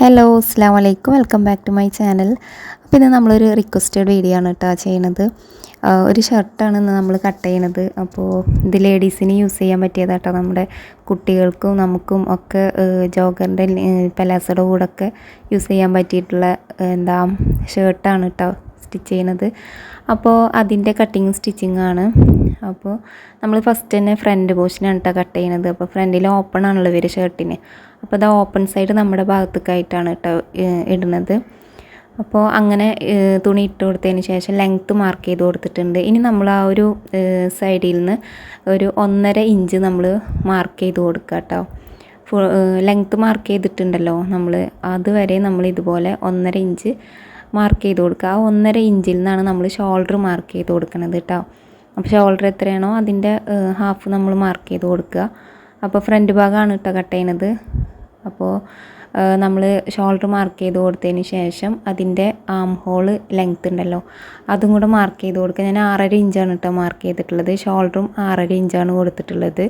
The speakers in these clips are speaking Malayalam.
ഹലോ അസ്സാം വലൈക്കും welcome back to my channel. അപ്പോൾ ഇന്ന് നമ്മളൊരു റിക്വസ്റ്റഡ് വീഡിയോ ആണ് കേട്ടോ ചെയ്യുന്നത്. ഒരു ഷർട്ടാണ് ഇന്ന് നമ്മൾ കട്ട് ചെയ്യണത്. അപ്പോൾ ഇത് ലേഡീസിന് യൂസ് ചെയ്യാൻ പറ്റിയതാട്ടോ. നമ്മുടെ കുട്ടികൾക്കും നമുക്കും ഒക്കെ ജോഗറിൻ്റെ പലാസോയുടെ കൂടെയൊക്കെ യൂസ് ചെയ്യാൻ പറ്റിയിട്ടുള്ള ഷർട്ടാണ് കേട്ടോ സ്റ്റിച്ച് ചെയ്യുന്നത്. അപ്പോൾ അതിൻ്റെ കട്ടിങ് സ്റ്റിച്ചിങ് ആണ്. അപ്പോൾ നമ്മൾ ഫസ്റ്റ് തന്നെ ഫ്രണ്ട് പോർഷനാണ് കേട്ടോ കട്ട് ചെയ്യുന്നത്. അപ്പോൾ ഫ്രണ്ടിൽ ഓപ്പൺ ആണല്ലോ വരും ഷർട്ടിന്. അപ്പോൾ അത് ഓപ്പൺ സൈഡ് നമ്മുടെ ഭാഗത്തേക്കായിട്ടാണ് കേട്ടോ ഇടുന്നത്. അപ്പോൾ അങ്ങനെ തുണി ഇട്ട് കൊടുത്തതിന് ശേഷം ലെങ്ത്ത് മാർക്ക് ചെയ്ത് കൊടുത്തിട്ടുണ്ട്. ഇനി നമ്മൾ ആ ഒരു സൈഡിൽ നിന്ന് ഒരു 1.5 ഇഞ്ച് നമ്മൾ മാർക്ക് ചെയ്ത് കൊടുക്കുക കേട്ടോ. ലെങ്ത്ത് മാർക്ക് ചെയ്തിട്ടുണ്ടല്ലോ നമ്മൾ, അതുവരെ നമ്മൾ ഇതുപോലെ 1.5 ഇഞ്ച് മാർക്ക് ചെയ്ത് കൊടുക്കുക. ആ 1.5 ഇഞ്ചിൽ നിന്നാണ് നമ്മൾ ഷോൾഡർ മാർക്ക് ചെയ്ത് കൊടുക്കുന്നത് കേട്ടോ. അപ്പോൾ ഷോൾഡർ എത്രയാണോ അതിൻ്റെ ഹാഫ് നമ്മൾ മാർക്ക് ചെയ്ത് കൊടുക്കുക. അപ്പോൾ ഫ്രണ്ട് ഭാഗമാണ് കേട്ടോ കട്ട് ചെയ്യുന്നത്. അപ്പോൾ നമ്മൾ ഷോൾഡർ മാർക്ക് ചെയ്ത് കൊടുത്തതിന് ശേഷം അതിൻ്റെ ആം ഹോള് ലെങ്ത്ത് ഉണ്ടല്ലോ അതും കൂടെ മാർക്ക് ചെയ്ത് കൊടുക്കുക. ഞാൻ 6.5 ഇഞ്ചാണ് കേട്ടോ മാർക്ക് ചെയ്തിട്ടുള്ളത്. ഷോൾഡറും 6.5 ഇഞ്ചാണ് കൊടുത്തിട്ടുള്ളത്.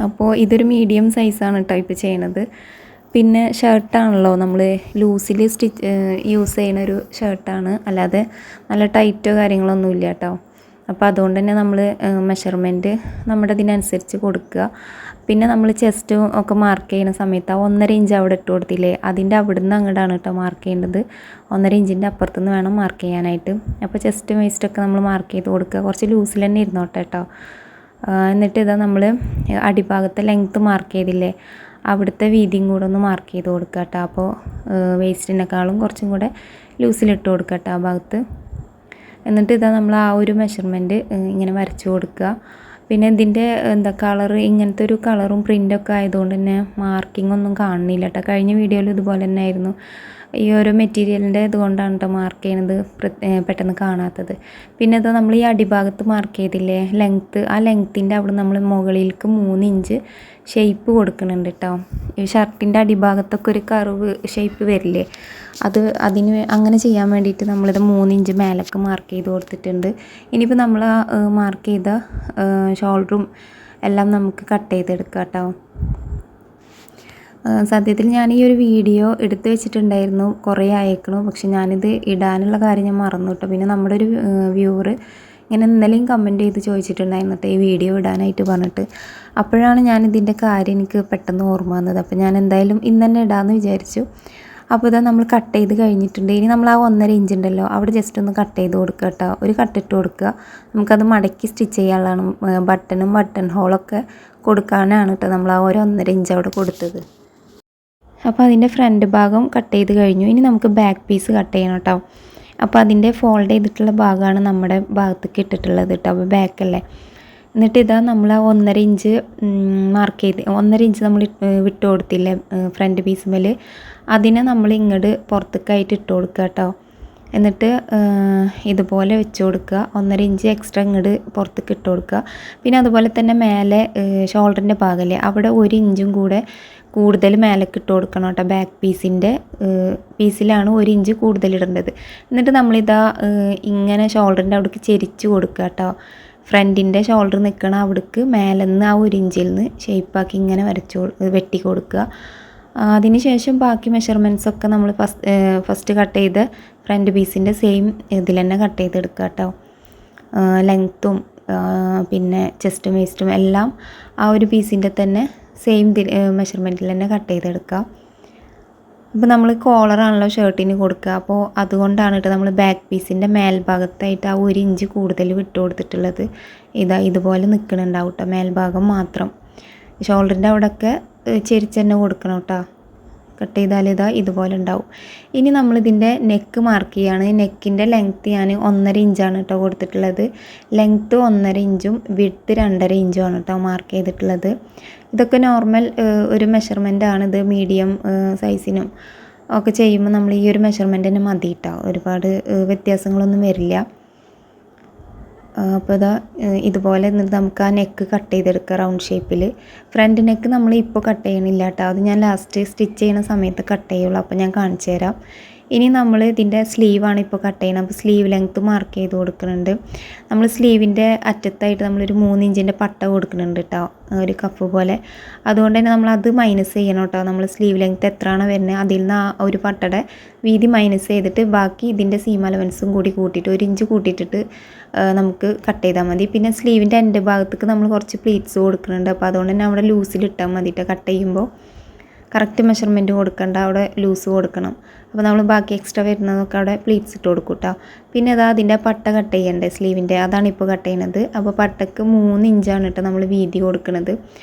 അപ്പോൾ ഇതൊരു മീഡിയം സൈസാണ് കേട്ടോ ഇപ്പോൾ ചെയ്യണത്. പിന്നെ ഷർട്ടാണല്ലോ നമ്മൾ ലൂസിൽ യൂസ് ചെയ്യുന്ന ഒരു ഷർട്ടാണ്, അല്ലാതെ നല്ല ടൈറ്റോ കാര്യങ്ങളൊന്നും ഇല്ല കേട്ടോ. അപ്പോൾ അതുകൊണ്ട് തന്നെ നമ്മൾ മെഷർമെൻറ്റ് നമ്മുടെ ഇതിനനുസരിച്ച് കൊടുക്കുക. പിന്നെ നമ്മൾ ചെസ്റ്റ് ഒക്കെ മാർക്ക് ചെയ്യുന്ന സമയത്ത് ആ 1.5 ഇഞ്ച് അവിടെ ഇട്ട് കൊടുത്തില്ലേ, അതിൻ്റെ അവിടെ നിന്ന് അങ്ങോട്ടാണ് കേട്ടോ മാർക്ക് ചെയ്യേണ്ടത്. 1.5 ഇഞ്ചിൻ്റെ അപ്പുറത്തുനിന്ന് വേണം മാർക്ക് ചെയ്യാനായിട്ട്. അപ്പോൾ ചെസ്റ്റ് വേസ്റ്റൊക്കെ നമ്മൾ മാർക്ക് ചെയ്ത് കൊടുക്കുക. കുറച്ച് ലൂസിൽ തന്നെ ഇരുന്നോട്ടെ കേട്ടോ. എന്നിട്ട് ഇതാ നമ്മൾ അടിഭാഗത്തെ ലെങ്ത്ത് മാർക്ക് ചെയ്തില്ലേ, അവിടുത്തെ വീതിയും കൂടെ ഒന്ന് മാർക്ക് ചെയ്ത് കൊടുക്കുക കേട്ടോ. അപ്പോൾ വേസ്റ്റിനേക്കാളും കുറച്ചും കൂടെ ലൂസിലിട്ട് കൊടുക്കുക കേട്ടോ ആ ഭാഗത്ത്. എന്നിട്ട് ഇതാ നമ്മൾ ആ ഒരു മെഷർമെൻറ്റ് ഇങ്ങനെ വരച്ച് കൊടുക്കുക. പിന്നെ ഇതിൻ്റെ കളർ ഇങ്ങനത്തെ ഒരു കളറും പ്രിൻ്റൊക്കെ ആയതുകൊണ്ട് തന്നെ മാർക്കിംഗ് ഒന്നും കാണുന്നില്ല കേട്ടോ. കഴിഞ്ഞ വീഡിയോയിൽ ഇതുപോലെ തന്നെ ആയിരുന്നു. ഈ ഓരോ മെറ്റീരിയലിൻ്റെ ഇതുകൊണ്ടാണ് കേട്ടോ മാർക്ക് ചെയ്യുന്നത് പെട്ടെന്ന് കാണാത്തത്. പിന്നെ ഇത് നമ്മൾ ഈ അടിഭാഗത്ത് മാർക്ക് ചെയ്തില്ലേ ലെങ്ത്ത്, ആ ലെങ്ത്തിൻ്റെ അവിടെ നമ്മൾ മുകളിലേക്ക് 3 ഇഞ്ച് ഷേപ്പ് കൊടുക്കുന്നുണ്ട് കേട്ടോ. ഈ ഷർട്ടിൻ്റെ അടിഭാഗത്തൊക്കെ ഒരു കർവ് ഷേപ്പ് വരില്ലേ, അതിന് അങ്ങനെ ചെയ്യാൻ വേണ്ടിയിട്ട് നമ്മളിത് 3 ഇഞ്ച് മേലേക്ക് മാർക്ക് ചെയ്ത് കൊടുത്തിട്ടുണ്ട്. ഇനിയിപ്പോൾ നമ്മൾ മാർക്ക് ചെയ്ത ഷോൾഡറും എല്ലാം നമുക്ക് കട്ട് ചെയ്തെടുക്കാം കേട്ടോ. സത്യത്തിൽ ഞാൻ ഈ ഒരു വീഡിയോ എടുത്തു വെച്ചിട്ടുണ്ടായിരുന്നു, കുറേ അയക്കണു, പക്ഷെ ഞാനിത് ഇടാനുള്ള കാര്യം ഞാൻ മറന്നു കേട്ടോ. പിന്നെ നമ്മുടെ ഒരു വ്യൂവർ ഇങ്ങനെ ഇന്നലെയും കമൻറ്റ് ചെയ്ത് ചോദിച്ചിട്ടുണ്ടായിരുന്നു കേട്ടോ ഈ വീഡിയോ ഇടാനായിട്ട് പറഞ്ഞിട്ട്. അപ്പോഴാണ് ഞാനിതിൻ്റെ കാര്യം എനിക്ക് പെട്ടെന്ന് ഓർമ്മ വന്നത്. അപ്പോൾ ഞാൻ എന്തായാലും ഇന്ന് തന്നെ ഇടാമെന്ന് വിചാരിച്ചു. അപ്പോൾ ഇതാ നമ്മൾ കട്ട് ചെയ്ത് കഴിഞ്ഞിട്ടുണ്ട്. ഇനി നമ്മൾ ആ 1.5 ഇഞ്ച് ഉണ്ടല്ലോ അവിടെ ജസ്റ്റ് ഒന്ന് കട്ട് ചെയ്ത് കൊടുക്കുക കേട്ടോ. ഒരു കട്ടിട്ട് കൊടുക്കുക. നമുക്കത് മടക്കി സ്റ്റിച്ച് ചെയ്യാനുള്ളതാണ്. ബട്ടൺ ഹോളൊക്കെ കൊടുക്കാനാണ് കേട്ടോ നമ്മൾ ആ ഒരു 1.5 ഇഞ്ച് അവിടെ കൊടുത്തത്. അപ്പോൾ അതിൻ്റെ ഫ്രണ്ട് ഭാഗം കട്ട് ചെയ്ത് കഴിഞ്ഞു. ഇനി നമുക്ക് ബാക്ക് പീസ് കട്ട് ചെയ്യണം കേട്ടോ. അപ്പോൾ അതിൻ്റെ ഫോൾഡ് ചെയ്തിട്ടുള്ള ഭാഗമാണ് നമ്മുടെ ഭാഗത്തേക്ക് ഇട്ടിട്ടുള്ളത് കേട്ടോ. അപ്പോൾ ബാക്കല്ലേ. എന്നിട്ട് ഇതാ നമ്മൾ ആ 1.5 ഇഞ്ച് മാർക്ക് ചെയ്ത് 1.5 ഇഞ്ച് നമ്മൾ വിട്ട് കൊടുത്തില്ലേ ഫ്രണ്ട് പീസ് മേൽ, അതിനെ നമ്മൾ ഇങ്ങോട്ട് പുറത്തേക്കായിട്ട് ഇട്ട് കൊടുക്കുക കേട്ടോ. എന്നിട്ട് ഇതുപോലെ വെച്ച് കൊടുക്കുക. 1.5 ഇഞ്ച് എക്സ്ട്രാ ഇങ്ങോട്ട് പുറത്തേക്ക് ഇട്ട് കൊടുക്കുക. പിന്നെ അതുപോലെ തന്നെ മേലെ ഷോൾഡറിൻ്റെ ഭാഗമല്ലേ അവിടെ 1 ഇഞ്ചും കൂടെ കൂടുതൽ മേലേക്ക് ഇട്ട് കൊടുക്കണം കേട്ടോ. ബാക്ക് പീസിലാണ് 1 ഇഞ്ച് കൂടുതൽ ഇടേണ്ടത്. എന്നിട്ട് നമ്മളിതാ ഇങ്ങനെ ഷോൾഡറിൻ്റെ അവിടേക്ക് ചെരിച്ച് കൊടുക്കുക കേട്ടോ. ഫ്രണ്ടിൻ്റെ ഷോൾഡർ നിൽക്കണം അവിടേക്ക് മേലെ നിന്ന് ആ 1 ഇഞ്ചിൽ നിന്ന് ഷേപ്പാക്കി ഇങ്ങനെ വെട്ടി കൊടുക്കുക. അതിന് ശേഷം ബാക്കി മെഷർമെൻറ്റ്സൊക്കെ നമ്മൾ ഫസ്റ്റ് കട്ട് ചെയ്ത് ഫ്രണ്ട് പീസിൻ്റെ സെയിം ഇതിൽ തന്നെ കട്ട് ചെയ്തെടുക്കുക കേട്ടോ. ലെങ്ത്തും പിന്നെ ചെസ്റ്റും വേസ്റ്റും എല്ലാം ആ ഒരു പീസിൻ്റെ തന്നെ സെയിം മെഷർമെൻറ്റിൽ തന്നെ കട്ട് ചെയ്തെടുക്കുക. അപ്പോൾ നമ്മൾ കോളറാണല്ലോ ഷർട്ടിന് കൊടുക്കുക. അപ്പോൾ അതുകൊണ്ടാണ് കേട്ടോ നമ്മൾ ബാക്ക് പീസിൻ്റെ മേൽഭാഗത്തായിട്ട് ആ 1 ഇഞ്ച് കൂടുതൽ വിട്ട് കൊടുത്തിട്ടുള്ളത്. ഇതുപോലെ നിൽക്കുന്നുണ്ടാവും കേട്ടോ മേൽഭാഗം മാത്രം. ഷോൾഡറിൻ്റെ അവിടെയൊക്കെ ചെരിച്ച് തന്നെ കൊടുക്കണം കേട്ടോ. കട്ട് ചെയ്താൽ ഇതുപോലെ ഉണ്ടാവും. ഇനി നമ്മളിതിൻ്റെ നെക്ക് മാർക്ക് ചെയ്യുകയാണ്. നെക്കിൻ്റെ ലെങ്ത്ത് ഞാൻ 1.5 ഇഞ്ചാണ് കേട്ടോ കൊടുത്തിട്ടുള്ളത്. ലെങ്ത്ത് 1.5 ഇഞ്ചും വിഡ്ത്ത് 2.5 ഇഞ്ചുമാണ് കേട്ടോ മാർക്ക് ചെയ്തിട്ടുള്ളത്. ഇതൊക്കെ നോർമൽ ഒരു മെഷർമെൻ്റ് ആണ്. ഇത് മീഡിയം സൈസിനും ഒക്കെ ചെയ്യുമ്പോൾ നമ്മൾ ഈ ഒരു മെഷർമെൻറ്റ് തന്നെ മതി കേട്ടോ. ഒരുപാട് വ്യത്യാസങ്ങളൊന്നും വരില്ല. അപ്പോൾ ഇതുപോലെ നമുക്ക് ആ നെക്ക് കട്ട് ചെയ്തെടുക്കുക റൗണ്ട് ഷേപ്പിൽ. ഫ്രണ്ട് നെക്ക് നമ്മൾ ഇപ്പോൾ കട്ട് ചെയ്യണില്ല കേട്ടോ. അത് ഞാൻ ലാസ്റ്റ് സ്റ്റിച്ച് ചെയ്യുന്ന സമയത്ത് കട്ട് ചെയ്യുള്ളൂ. അപ്പോൾ ഞാൻ കാണിച്ചു തരാം. ഇനി നമ്മൾ ഇതിൻ്റെ സ്ലീവാണ് ഇപ്പോൾ കട്ട് ചെയ്യണം. അപ്പോൾ സ്ലീവ് ലെങ്ത്ത് മാർക്ക് ചെയ്ത് കൊടുക്കുന്നുണ്ട്. നമ്മൾ സ്ലീവിൻ്റെ അറ്റത്തായിട്ട് നമ്മളൊരു 3 ഇഞ്ചിൻ്റെ പട്ട കൊടുക്കുന്നുണ്ട് കേട്ടോ, ഒരു കഫ് പോലെ. അതുകൊണ്ട് തന്നെ നമ്മളത് മൈനസ് ചെയ്യണം കേട്ടോ. നമ്മൾ സ്ലീവ് ലെങ്ത്ത് എത്രയാണോ വരുന്നത് അതിൽ നിന്ന് ആ ഒരു പട്ടയുടെ വീതി മൈനസ് ചെയ്തിട്ട് ബാക്കി ഇതിൻ്റെ സീം അലവൻസും കൂടി കൂട്ടിയിട്ട് 1 ഇഞ്ച് കൂട്ടിയിട്ടിട്ട് നമുക്ക് കട്ട് ചെയ്താൽ മതി. പിന്നെ സ്ലീവിൻ്റെ എൻ്റെ ഭാഗത്തേക്ക് നമ്മൾ കുറച്ച് പ്ലീറ്റ്സ് കൊടുക്കുന്നുണ്ട്. അപ്പോൾ അതുകൊണ്ട് തന്നെ അവിടെ ലൂസിലിട്ടാൽ മതി കേട്ടോ. കട്ട് ചെയ്യുമ്പോൾ കറക്റ്റ് മെഷർമെൻറ്റ് കൊടുക്കണ്ട, അവിടെ ലൂസ് കൊടുക്കണം. അപ്പോൾ നമ്മൾ ബാക്കി എക്സ്ട്രാ വരുന്നതൊക്കെ അവിടെ പ്ലീറ്റ്സ് ഇട്ട് കൊടുക്കും കേട്ടോ. പിന്നെ അതാ അതിൻ്റെ പട്ട കട്ട് ചെയ്യണ്ടേ സ്ലീവിൻ്റെ, അതാണ് ഇപ്പോൾ കട്ട് ചെയ്യുന്നത്. അപ്പോൾ പട്ടക്ക് 3 ഇഞ്ചാണ് കേട്ടോ നമ്മൾ വീതി കൊടുക്കുന്നത്.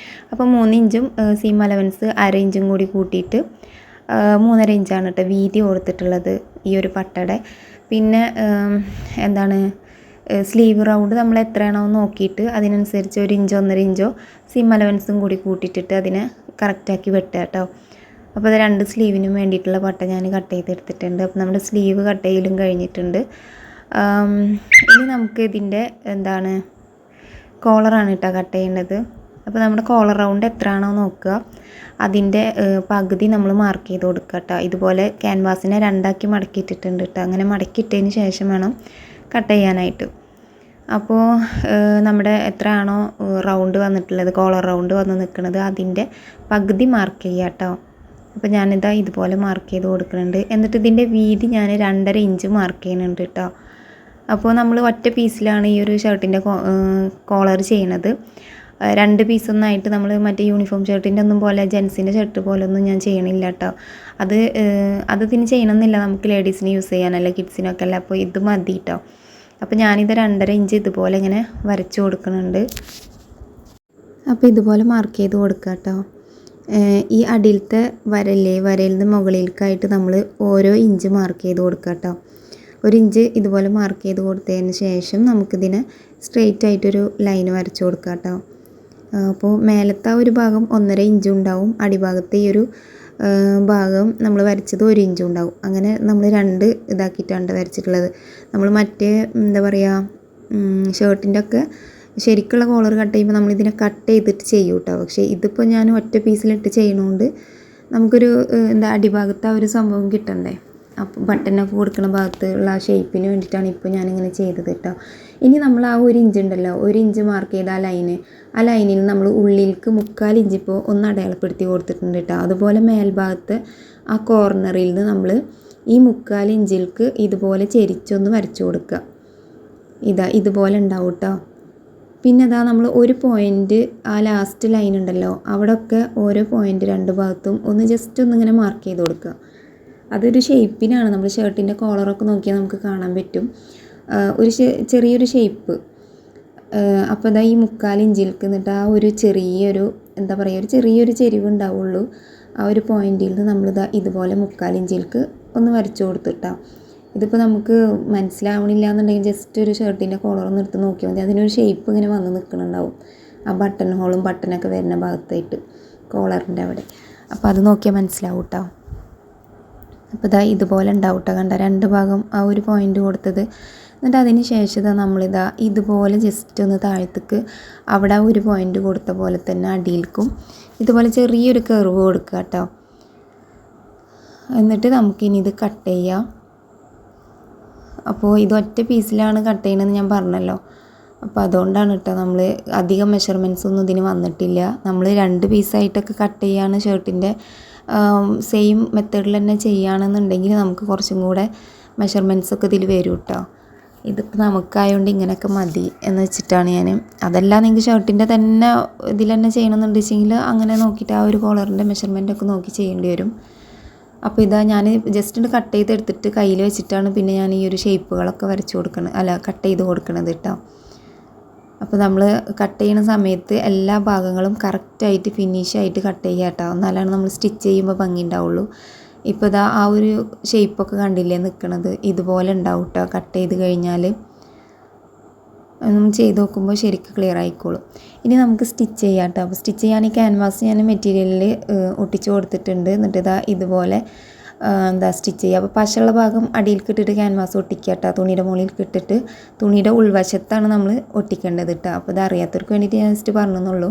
അപ്പോൾ 3 ഇഞ്ചും സീം അലവൻസ് 1/2 ഇഞ്ചും കൂടി കൂട്ടിയിട്ട് 3.5 ഇഞ്ചാണ് കേട്ടോ വീതി കൊടുത്തിട്ടുള്ളത് ഈ ഒരു പട്ടയുടെ. പിന്നെ എന്താണ് സ്ലീവ് റൗണ്ട് നമ്മൾ എത്രയാണോ നോക്കിയിട്ട് അതിനനുസരിച്ച് 1 ഇഞ്ചോ 1.5 ഇഞ്ചോ സീം അലവൻസും കൂടി കൂട്ടിയിട്ടിട്ട് അതിനെ കറക്റ്റാക്കി വെട്ടുക കേട്ടോ. അപ്പോൾ അത് 2 സ്ലീവിനും വേണ്ടിയിട്ടുള്ള പട്ട ഞാൻ കട്ട് ചെയ്തെടുത്തിട്ടുണ്ട്. അപ്പോൾ നമ്മുടെ സ്ലീവ് കട്ട് ചെയ്യലും കഴിഞ്ഞിട്ടുണ്ട്. ഇനി നമുക്ക് ഇതിൻ്റെ എന്താണ് കോളറാണ് കേട്ടോ കട്ട് ചെയ്യേണ്ടത്. അപ്പോൾ നമ്മുടെ കോളർ റൗണ്ട് എത്രയാണോ നോക്കുക അതിൻ്റെ പകുതി നമ്മൾ മാർക്ക് ചെയ്ത് കൊടുക്കുക കേട്ടോ. ഇതുപോലെ ക്യാൻവാസിനെ 2ആക്കി മടക്കിയിട്ടിട്ടുണ്ട് കേട്ടോ. അങ്ങനെ മടക്കിയിട്ടതിന് ശേഷം വേണം കട്ട് ചെയ്യാനായിട്ട്. അപ്പോൾ നമ്മുടെ എത്രയാണോ റൗണ്ട് വന്നിട്ടുള്ളത്, കോളർ റൗണ്ട് വന്ന് നിൽക്കുന്നത് അതിൻ്റെ പകുതി മാർക്ക് ചെയ്യുക കേട്ടോ. അപ്പോൾ ഞാനിതാ ഇതുപോലെ മാർക്ക് ചെയ്ത് കൊടുക്കുന്നുണ്ട്. എന്നിട്ട് ഇതിൻ്റെ വീതി ഞാൻ 2.5 ഇഞ്ച് മാർക്ക് ചെയ്യുന്നുണ്ട് കേട്ടോ. അപ്പോൾ നമ്മൾ ഒറ്റ പീസിലാണ് ഈ ഒരു ഷർട്ടിൻ്റെ കോളർ ചെയ്യണത്. 2 പീസൊന്നായിട്ട് നമ്മൾ മറ്റേ യൂണിഫോം ഷർട്ടിൻ്റെ ഒന്നും പോലെ ജെൻസിൻ്റെ ഷർട്ട് പോലെ ഒന്നും ഞാൻ ചെയ്യണില്ല കേട്ടോ. അതിന് ചെയ്യണമെന്നില്ല, നമുക്ക് ലേഡീസിന് യൂസ് ചെയ്യാനല്ല കിഡ്സിനൊക്കെ അല്ല. അപ്പോൾ ഇത് മതി കേട്ടോ. അപ്പോൾ ഞാനിത് 2.5 ഇഞ്ച് ഇതുപോലെ ഇങ്ങനെ വരച്ച് കൊടുക്കുന്നുണ്ട്. അപ്പോൾ ഇതുപോലെ മാർക്ക് ചെയ്ത് കൊടുക്കുക കേട്ടോ. ഈ അടിയിലത്തെ വരയിൽ നിന്ന് മുകളിലേക്കായിട്ട് നമ്മൾ ഓരോ ഇഞ്ച് മാർക്ക് ചെയ്ത് കൊടുക്കുക കേട്ടോ. 1 ഇഞ്ച് ഇതുപോലെ മാർക്ക് ചെയ്ത് കൊടുത്തതിന് ശേഷം നമുക്കിതിനെ സ്ട്രെയിറ്റ് ആയിട്ടൊരു ലൈൻ വരച്ച് കൊടുക്കുക കേട്ടോ. അപ്പോൾ മേലത്തെ ഒരു ഭാഗം 1.5 ഇഞ്ചും ഉണ്ടാവും, അടിഭാഗത്തെ ഈ ഒരു ഭാഗം നമ്മൾ വരച്ചത് 1 ഇഞ്ചും ഉണ്ടാവും. അങ്ങനെ നമ്മൾ 2 ഇതാക്കിയിട്ടാണ് വരച്ചിട്ടുള്ളത്. നമ്മൾ മറ്റേ എന്താ പറയുക ഷർട്ടിൻ്റെ ഒക്കെ ശരിക്കുള്ള കോളർ കട്ട് ചെയ്യുമ്പോൾ നമ്മളിതിനെ കട്ട് ചെയ്തിട്ട് ചെയ്യും കേട്ടോ. പക്ഷേ ഇതിപ്പോൾ ഞാൻ ഒറ്റ പീസിലിട്ട് ചെയ്യണോണ്ട് നമുക്കൊരു അടിഭാഗത്ത് ആ ഒരു സംഭവം കിട്ടണ്ടേ. അപ്പോൾ ബട്ടനൊക്കെ കൊടുക്കുന്ന ഭാഗത്തുള്ള ആ ഷേപ്പിന് വേണ്ടിയിട്ടാണ് ഇപ്പോൾ ഞാനിങ്ങനെ ചെയ്തത് കേട്ടോ. ഇനി നമ്മൾ ആ 1 ഇഞ്ച് ഉണ്ടല്ലോ, 1 ഇഞ്ച് മാർക്ക് ചെയ്ത ആ ലൈനിൽ നമ്മൾ ഉള്ളിലേക്ക് 3/4 ഇഞ്ച് ഇപ്പോൾ ഒന്ന് അടയാളപ്പെടുത്തി കൊടുത്തിട്ടുണ്ട് കേട്ടോ. അതുപോലെ മേൽഭാഗത്ത് ആ കോർണറിൽ നിന്ന് നമ്മൾ ഈ 3/4 ഇഞ്ചിലേക്ക് ഇതുപോലെ ചെരിച്ചൊന്ന് വരച്ചു കൊടുക്കുക. ഇതുപോലെ ഉണ്ടാവും കേട്ടോ. പിന്നെ നമ്മൾ ഒരു പോയിൻ്റ് ആ ലാസ്റ്റ് ലൈൻ ഉണ്ടല്ലോ അവിടെയൊക്കെ ഓരോ പോയിൻ്റ് 2 ഭാഗത്തും ഒന്ന് ജസ്റ്റ് ഒന്നിങ്ങനെ മാർക്ക് ചെയ്ത് കൊടുക്കുക. അതൊരു ഷേപ്പിനാണ്. നമ്മൾ ഷർട്ടിൻ്റെ കോളറൊക്കെ നോക്കിയാൽ നമുക്ക് കാണാൻ പറ്റും ഒരു ചെറിയൊരു ഷേപ്പ്. അപ്പോൾ ഈ 3/4 ഇഞ്ചിലേക്ക് എന്നിട്ട് ആ ഒരു ചെറിയൊരു എന്താ പറയുക ഒരു ചെറിയൊരു ചെരിവ് ഉണ്ടാവുള്ളൂ. ആ ഒരു പോയിന്റിൽ നിന്ന് നമ്മളിതാ ഇതുപോലെ 3/4 ഇഞ്ചിലേക്ക് ഒന്ന് വരച്ചു കൊടുത്തിട്ടാണ്. ഇതിപ്പോൾ നമുക്ക് മനസ്സിലാവണില്ല എന്നുണ്ടെങ്കിൽ ജസ്റ്റ് ഒരു ഷർട്ടിൻ്റെ കോളറൊന്ന് എടുത്ത് നോക്കിയാൽ മതി. അതിനൊരു ഷേപ്പ് ഇങ്ങനെ വന്ന് നിൽക്കുന്നുണ്ടാവും ആ ബട്ടൺ ഹോളും ബട്ടനൊക്കെ വരുന്ന ഭാഗത്തായിട്ട് കോളറിൻ്റെ അവിടെ. അപ്പോൾ അത് നോക്കിയാൽ മനസ്സിലാവും കേട്ടോ. അപ്പോൾ ഇതുപോലെ ഉണ്ടാവും കേട്ടോ. കണ്ട 2 ഭാഗം ആ ഒരു പോയിൻ്റ് കൊടുത്തത്. എന്നിട്ട് അതിന് ശേഷം ഇതുപോലെ ജസ്റ്റ് ഒന്ന് താഴത്തേക്ക് അവിടെ ഒരു പോയിൻ്റ് കൊടുത്ത പോലെ തന്നെ അടിയിൽക്കും ഇതുപോലെ ചെറിയൊരു കർവ് കൊടുക്കുക കേട്ടോ. എന്നിട്ട് നമുക്കിനി ഇത് കട്ട് ചെയ്യാം. അപ്പോൾ ഇത് ഒറ്റ പീസിലാണ് കട്ട് ചെയ്യണമെന്ന് ഞാൻ പറഞ്ഞല്ലോ. അപ്പോൾ അതുകൊണ്ടാണ് കേട്ടോ നമ്മൾ അധികം മെഷർമെൻറ്റ്സ് ഒന്നും ഇതിന് വന്നിട്ടില്ല. നമ്മൾ 2 പീസായിട്ടൊക്കെ കട്ട് ചെയ്യാണ് ഷർട്ടിൻ്റെ സെയിം മെത്തേഡിൽ തന്നെ ചെയ്യുകയാണെന്നുണ്ടെങ്കിൽ നമുക്ക് കുറച്ചും കൂടെ മെഷർമെൻറ്റ്സൊക്കെ ഇതിൽ വരും കേട്ടോ. ഇതിപ്പോൾ നമുക്കായതുകൊണ്ട് ഇങ്ങനെയൊക്കെ മതി എന്ന് വെച്ചിട്ടാണ് ഞാൻ. അതല്ല നിങ്ങൾക്ക് ഷർട്ടിൻ്റെ തന്നെ ഇതിൽ തന്നെ ചെയ്യണമെന്നുണ്ട് വെച്ചെങ്കിൽ അങ്ങനെ നോക്കിയിട്ട് ആ ഒരു കോളറിൻ്റെ മെഷർമെൻറ്റൊക്കെ നോക്കി ചെയ്യേണ്ടി വരും. അപ്പോൾ ഞാൻ ജസ്റ്റ് ഒന്ന് കട്ട് ചെയ്തെടുത്തിട്ട് കയ്യിൽ വെച്ചിട്ടാണ് പിന്നെ ഞാൻ ഈ ഒരു ഷേപ്പുകളൊക്കെ വരച്ച് കട്ട് ചെയ്ത് കൊടുക്കണത് കേട്ടോ. അപ്പോൾ നമ്മൾ കട്ട് ചെയ്യുന്ന സമയത്ത് എല്ലാ ഭാഗങ്ങളും കറക്റ്റായിട്ട് ഫിനിഷായിട്ട് കട്ട് ചെയ്യുക കേട്ടോ. എന്നാലാണ് നമ്മൾ സ്റ്റിച്ച് ചെയ്യുമ്പോൾ ഭംഗി ഉണ്ടാവുള്ളൂ. ഇപ്പോൾ ആ ഒരു ഷേപ്പൊക്കെ കണ്ടില്ലേ നിൽക്കണത് ഇതുപോലെ ഉണ്ടാവും കേട്ടോ. കട്ട് ചെയ്ത് കഴിഞ്ഞാൽ നമ്മൾ ചെയ്ത് നോക്കുമ്പോൾ ശരിക്കും ക്ലിയർ ആയിക്കോളും. ഇനി നമുക്ക് സ്റ്റിച്ച് ചെയ്യാം കേട്ടോ. അപ്പോൾ സ്റ്റിച്ച് ചെയ്യാൻ ഈ ക്യാൻവാസ് ഞാൻ മെറ്റീരിയലിൽ ഒട്ടിച്ച് കൊടുത്തിട്ടുണ്ട്. എന്നിട്ട് ഇതുപോലെ സ്റ്റിച്ച് ചെയ്യുക. അപ്പോൾ പശയുള്ള ഭാഗം അടിയിലേക്ക് ഇട്ടിട്ട് ക്യാൻവാസ് ഒട്ടിക്കുക കേട്ടോ. തുണിയുടെ മുകളിലേക്ക് ഇട്ടിട്ട് തുണിയുടെ ഉൾവശത്താണ് നമ്മൾ ഒട്ടിക്കേണ്ടത് കേട്ടോ. അപ്പോൾ അറിയാത്തവർക്ക് വേണ്ടിയിട്ട് ഞാൻ ജസ്റ്റ് പറഞ്ഞെന്നുള്ളൂ.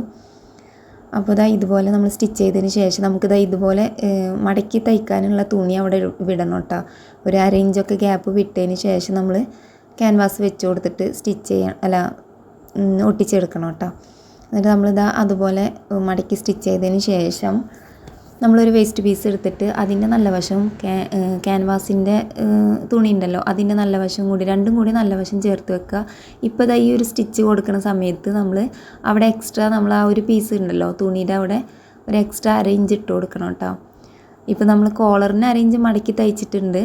അപ്പോൾ ഇതുപോലെ നമ്മൾ സ്റ്റിച്ച് ചെയ്തതിന് ശേഷം നമുക്കിതാ ഇതുപോലെ മടക്കി തയ്ക്കാനുള്ള തുണി അവിടെ വിടണം കേട്ടോ. ഒരു 1/2 ഇഞ്ചൊക്കെ ഗ്യാപ്പ് വിട്ടതിന് ശേഷം നമ്മൾ ക്യാൻവാസ് വെച്ച് കൊടുത്തിട്ട് സ്റ്റിച്ച് ചെയ്യാൻ ഒട്ടിച്ചെടുക്കണം കേട്ടോ. എന്നിട്ട് നമ്മളിതാ അതുപോലെ മടക്കി സ്റ്റിച്ച് ചെയ്തതിന് ശേഷം നമ്മളൊരു വേസ്റ്റ് പീസ് എടുത്തിട്ട് അതിൻ്റെ നല്ല വശവും ക്യാൻവാസിൻ്റെ തുണി ഉണ്ടല്ലോ അതിൻ്റെ നല്ല വശവും കൂടി രണ്ടും കൂടി നല്ല വശം ചേർത്ത് വെക്കുക. ഇപ്പോൾ ഈ ഒരു സ്റ്റിച്ച് കൊടുക്കുന്ന സമയത്ത് നമ്മൾ അവിടെ എക്സ്ട്രാ നമ്മൾ ആ ഒരു പീസ് ഉണ്ടല്ലോ തുണിയുടെ അവിടെ ഒരു എക്സ്ട്രാ 1/2 ഇഞ്ച് ഇട്ട് കൊടുക്കണം കേട്ടോ. ഇപ്പോൾ നമ്മൾ കോളറിന് 1/2 ഇഞ്ച് മടക്കി തയ്ച്ചിട്ടുണ്ട്.